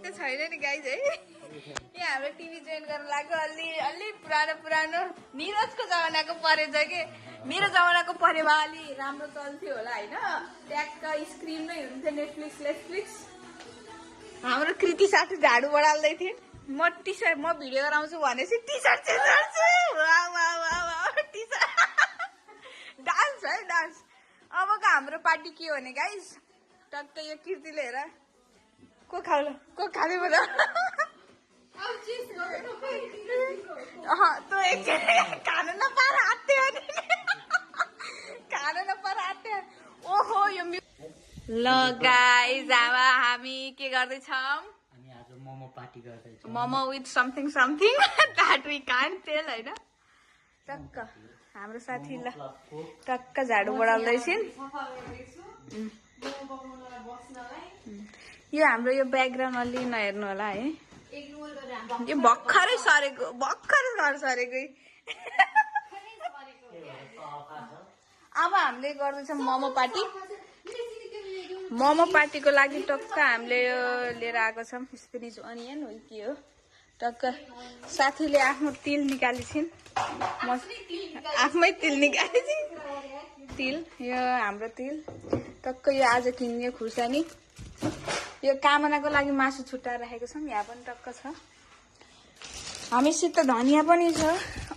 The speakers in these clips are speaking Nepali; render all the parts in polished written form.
त छैन नि गाइज है। यहाँ हाम्रो टिभी जोइन गर्न लाग्यो अलि पुरानो निरजको जमानाको परेछ कि मेरो जमानाको परे भए अलि राम्रो चल्थ्यो होला होइन। ट्याक्क स्क्रिन नै हुन्थ्यो नेटफ्लिक्स। हाम्रो कृति साथी झाडु बढाल्दै थिए। म भिडियो गराउँछु भनेपछि टी सर्ट चेन्ज गर्छु। डान्स है डान्स। अबको हाम्रो पार्टी के हो भने गाइज टक्कै यो कृतिले हेर को खाने बोला तो एकछिन खानु नपाएर आत्यो ओहो यो ल गाइज अब हामी के गर्दैछौँ momo with something that we can't tell होइन। टक्क हाम्रो साथी ल टक्क झाडु बढाल्दैछन्। यो हाम्रो यो ब्याकग्राउन्ड अलि नहेर्नु होला है। यो भर्खरै सरेको घर सरेकै। अब हामीले गर्दैछौँ मोमो पार्टीको लागि टक्क हामीले यो लिएर आएको छौँ स्पिनिच अनियन हो के हो। टक्क साथीले आफ्नो तिल निकालिछिन् आफै तिल निकालिछिन् तिल यो हाम्रो तिल टक्क यो आज किन्ने खुर्सानी यो कामनाको लागि मासु छुट्टाएर राखेको छौँ। यहाँ पनि टक्क छ हामीसित धनियाँ पनि छ।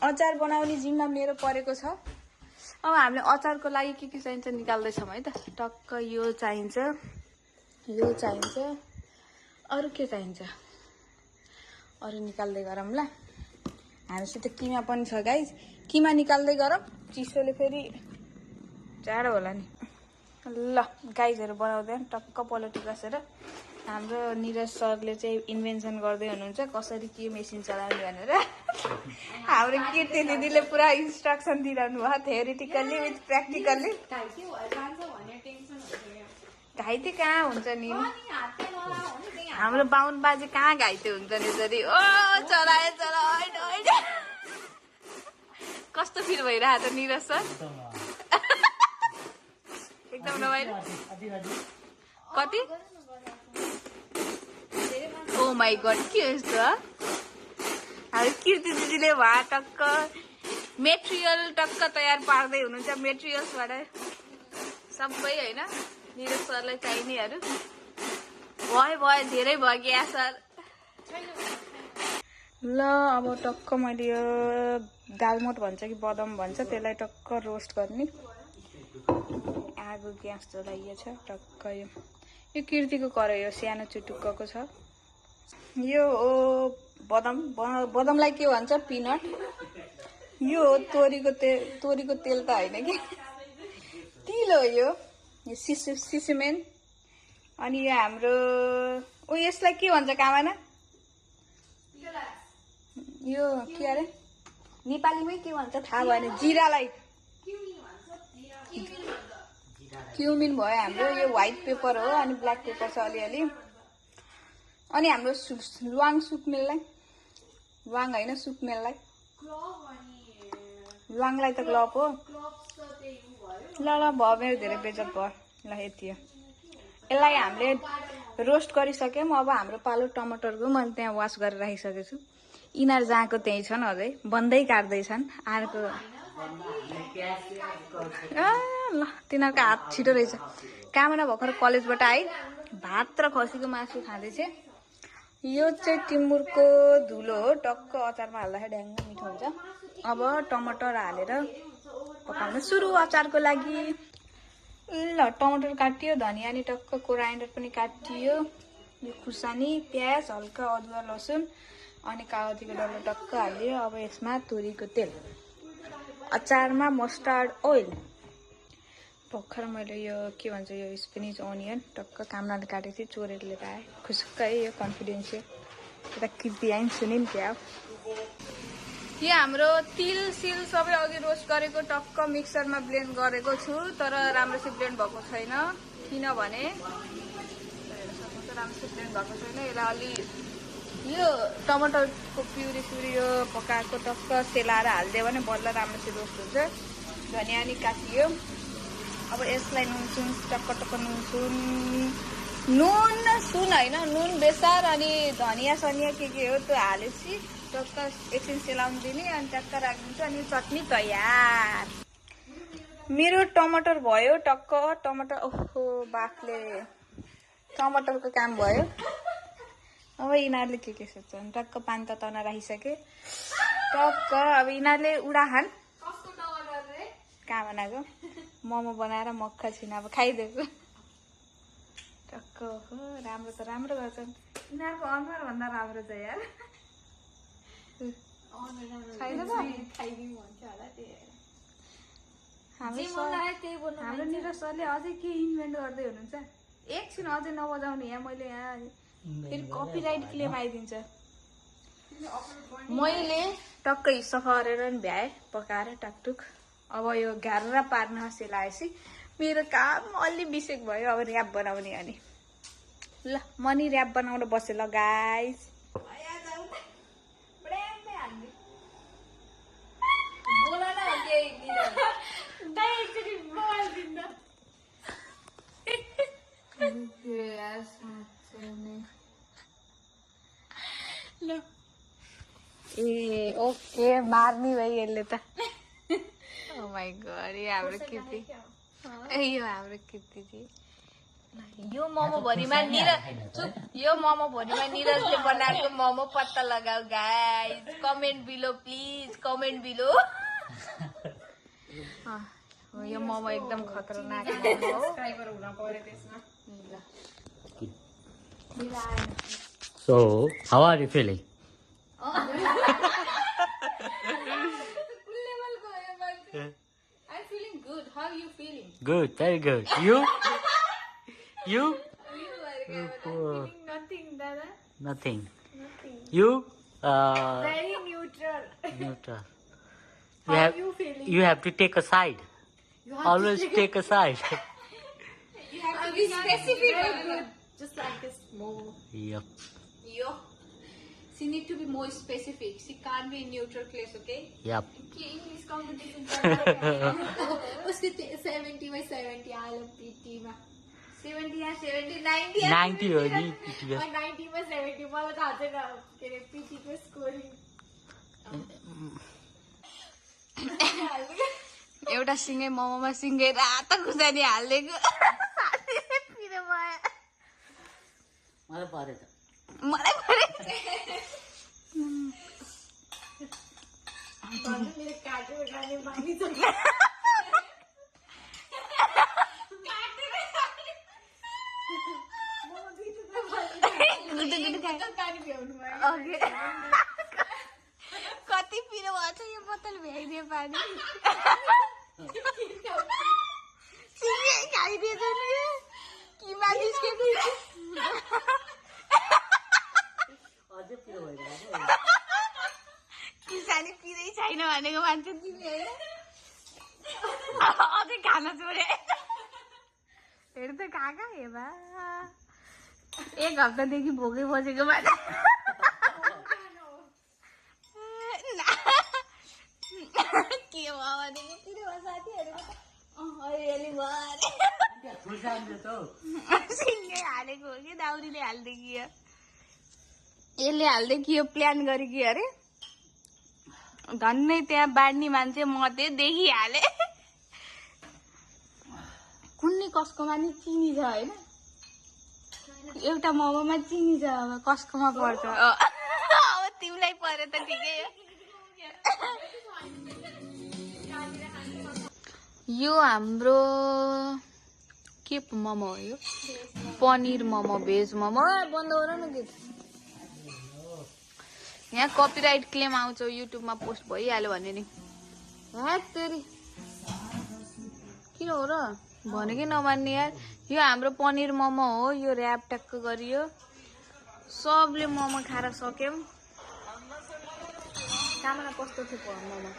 अचार बनाउने जिम्मा मेरो परेको छ। अब हामीले अचारको लागि के चाहिन्छ निकाल्दैछौँ है त। टक्क यो चाहिन्छ अरू के चाहिन्छ अरू निकाल्दै गरौँ ल। हामीसित किमा पनि छ गाइज किमा निकाल्दै गरौँ चिसोले फेरि जाडो होला नि। ल गाइजहरू बनाउँदै टक्क पलेटी कसेर हाम्रो निरज सरले चाहिँ इन्भेन्सन गर्दै हुनुहुन्छ कसरी के मेसिन चलाउने भनेर। हाम्रो कीर्ति दिदीले पुरा इन्स्ट्रक्सन दिइरहनु भयो थ्योरिटिकल्ली विथ प्र्याक्टिकल्ली। घाइते कहाँ हुन्छ नि हाम्रो बाहुन बाजे कहाँ घाइते हुन्छ नि यसरी। ओ चलाए कस्तो फिल भइरहेको छ निरज सर एकदम रमाइलो कति ओ माई गड के यस्तो हाम्रो कीर्ति दिदीले भए टक्क मेटेरियल टक्क तयार पार्दै हुनुहुन्छ मेटेरियल्सबाट सबै होइन। निरज सरलाई चाहिनेहरू भयो धेरै भयो क्या सर। ल अब टक्क मैले यो दालमोट भन्छ कि बदम भन्छ त्यसलाई टक्क रोस्ट गर्ने आगो ग्यास जलाइएको छ। टक्क यो कीर्तिको कराई यो सानो चुटुक्कको छ। यो हो बदमलाई के भन्छ पिनट। यो हो तोरीको तेल त होइन कि तिल हो यो सिसमेन। अनि यो हाम्रो यसलाई के भन्छ कामना यो के अरे नेपालीमै के भन्छ थाहा भएन। जिरालाई क्युमिन भयो हाम्रो यो व्हाइट पेपर हो अनि ब्ल्याक पेपर छ अलिअलि। अनि हाम्रो ल्वाङ सुकमेललाई ल्वाङ होइन सुकमेललाई ल्वाङलाई त क्लब हो। ल भयो मेरो धेरै बेजत भयो ल यति हो। यसलाई हामीले रोस्ट गरिसक्यौँ। अब हाम्रो पालो टमाटरको मैले त्यहाँ वास गरेर राखिसकेको छु। यिनीहरू जहाँको त्यहीँ छन् अझै बन्दै काट्दैछन् अर्को ल तिनीहरूको हात छिटो रहेछ। कामना भर्खर कलेजबाट आए भात र खसीको मासु खाँदैछ। यो चाहिँ टिमुरको धुलो हो टक्क अचारमा हाल्दाखेरि ढ्याङ्ग मिठो हुन्छ। अब टमाटर हालेर पकाउन सुरु अचारको लागि। ल टमाटर काटियो धनियाँ अनि टक्क कोराइन्डर पनि काटियो यो खुर्सानी प्याज हल्का अदुवा लसुन अनि कागतीको डल्लो टक्क हाल्यो। अब यसमा तोरीको तेल अचारमा मस्टर्ड ओइल भर्खर मैले यो के भन्छ यो स्पिनिच अनियन टक्क कामनाले काटेको थिएँ चोरेर लिएर आएँ खुसुक्कै यो कन्फिडेन्सियल यता कृति आइन् सुनिन् क्या। यो हाम्रो तिल सिल सबै अघि रोस्ट गरेको टक्क मिक्सरमा ब्लेन्ड गरेको छु तर राम्रोसित ब्लेन्ड भएको छैन किनभने राम्रोसित ब्लेन्ड भएको छैन। यसलाई अलि यो टमाटरको प्युरी यो पकाएको टक्क सेलाएर हालिदियो भने बल्ल राम्रोसित रोस्ट हुन्छ। धनियाँ नि काटियो। अब यसलाई नुनसुन टक्क नुनसुन नुन सुन होइन नुन बेसार अनि धनिया सनिया के हो त्यो हालेपछि टक्क एकछिन सेलाउनु दिने अनि टक्क राखिदिन्छु अनि चटनी तयार। मेरो टमाटर भयो टक्क टमाटर ओहो बाफले टमाटरको काम भयो। अब यिनीहरूले के सोच्छन् टक्क पानी तताउन राखिसके टक्क अब यिनीहरूले उडा खान कहाँ बनाएको मोमो बनाएर मक्खा छिन अब खाइदिएको टक्क हो राम्रो त राम्रो गर्छन् यिनीहरूको अनुहार भन्दा राम्रो छ यार हाम्रो निरज सरले अझै के इन्भेन्ट गर्दै हुनुहुन्छ एकछिन अझै नबजाउने यहाँ मैले यहाँ फेरि कपिराइट क्लेम आइदिन्छ। मैले टक्कै सफा गरेर नि भ्याएँ पकाएर टाकटुक अब यो घ्यार पार्न सेलाएपछि मेरो काम अलि बिसेक भयो अब र्याप बनाउने अनि ल मनी र्याप बनाउन बसे ल गाइस ए ओके मार्नी भाइ यसले त ओ माई गॉड यो हाम्रो कृति यो हाम्रो कृति जी यो मोमो भरिमा निरजले बनाएको मोमो पत्ता लगाऊ guys comment below please comment below यो मोमो एकदम खतरनाक मोमो हो सब्सक्राइबर हुन पर्यो त्यसमा So, how are you feeling? I'm feeling good. How are you feeling? Good, very good. You? You? I'm feeling nothing, Dada. Nothing. Nothing. You? Very neutral. Neutral. How are you feeling? You have to take a side. Always take a side. You have to be specific. Very good. Just like this momo. Yep. Yo. She need to be more specific. She can't be in neutral place, okay? Yep. English competition. Uske 70 by 70 I love PT ma. 70 या 70 90 90 हो नि 90 मा 70 मलाई थाहा छैन के रे PT को स्कोरिङ एउटा सिङ्गै मोमोमा सिङ्गै रातो खुर्सानी हाल्दिएको पिरो भयो मलाई परे त मलाई परे मेरो काटेर खाने बानी छ कति पिरो भएको छ यो बोतल भ्याइदियो पानी खाइदिएछ नि कि मानिसके किसानी पिरै छैन भनेको मान्छे तिमी होइन अझै खान छोडे हेर त काका हेबा एक हप्तादेखि भोकै बसेको मान्छे के भयो भनेको पिरो साथीहरूको अलिअलि भयो सिङ्गै हालेको हो कि दाउरीले हाल्दै कि यसले हाल्दै कि यो प्लान गरेकी अरे धन्नै त्यहाँ बाँड्ने मान्छे म त्यही देखिहाले कुन्नी कसकोमा नि चिनी छ होइन एउटा मोमोमा चिनी छ अब कसकोमा पर्छ अब तिमीलाई पर्यो त ठिकै हो यो हाम्रो के मोमो हो यो पनिर मोमो भेज मोमो बन्द गर न के यहाँ कपिराइट क्लेम आउँछ युट्युबमा पोस्ट भइहाल्यो भने नि तेरि किन हो र भनेकै नमान्ने यार यो हाम्रो पनिर मोमो हो यो र्याप ट्याक्क गरियो सबले मोमो खाएर सक्यौँ काममा कस्तो थियो मोमो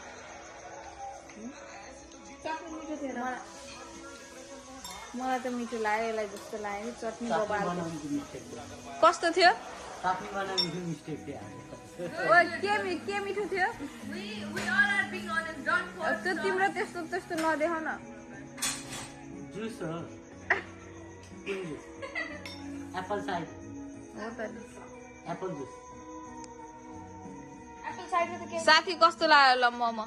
मलाई त मिठो लाग्यो यसलाई जस्तो लाग्यो चटनी बबाल कस्तो थियो के मिठो थियो त्यो तिम्रो त्यस्तो नदेखाउ न Apple cider. हो त नि Apple juice. साथी कस्तो लाग्यो ल मोमो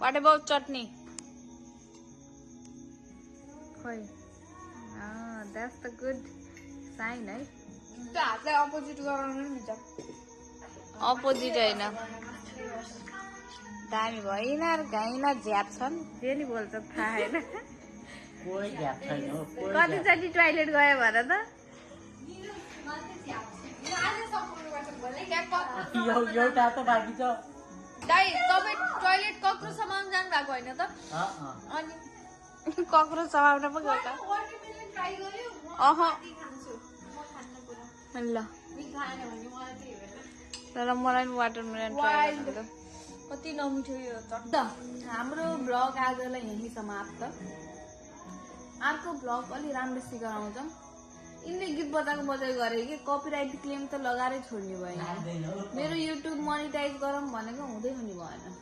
वाट अबाउट चटनी खोइ द्याट्स द गुड साइन है हातलाई अपोजिट गराउनु नि त अपोजिट होइन दामी भएन घाइन झ्याप छन् फेरि बोल्छ थाहा होइन कोही ग्याप छैन हो कोही कतिचोटि टोइलेट गयो भन त एउटा त बाँकी छ दाइ तपाईँ टोइलेट कक्रोच समाउनु जानु भएको होइन त अनि कक्रोच समाउन पो गयो त अह ल तर मलाई पनि वाटरमेलन ट्राई गर्नु कति नमिठो यो चट्ट हाम्रो ब्लग आजलाई यहीँ समाप्त अर्को ब्लग अलि राम्रो सिकेर आउँछ यिनले गीत बजाएको गरे कि कपिराइट क्लेम त लगाएरै छोड्ने भयो मेरो युट्युब मोनिटाइज गरौँ भनेको हुँदै पनि भएन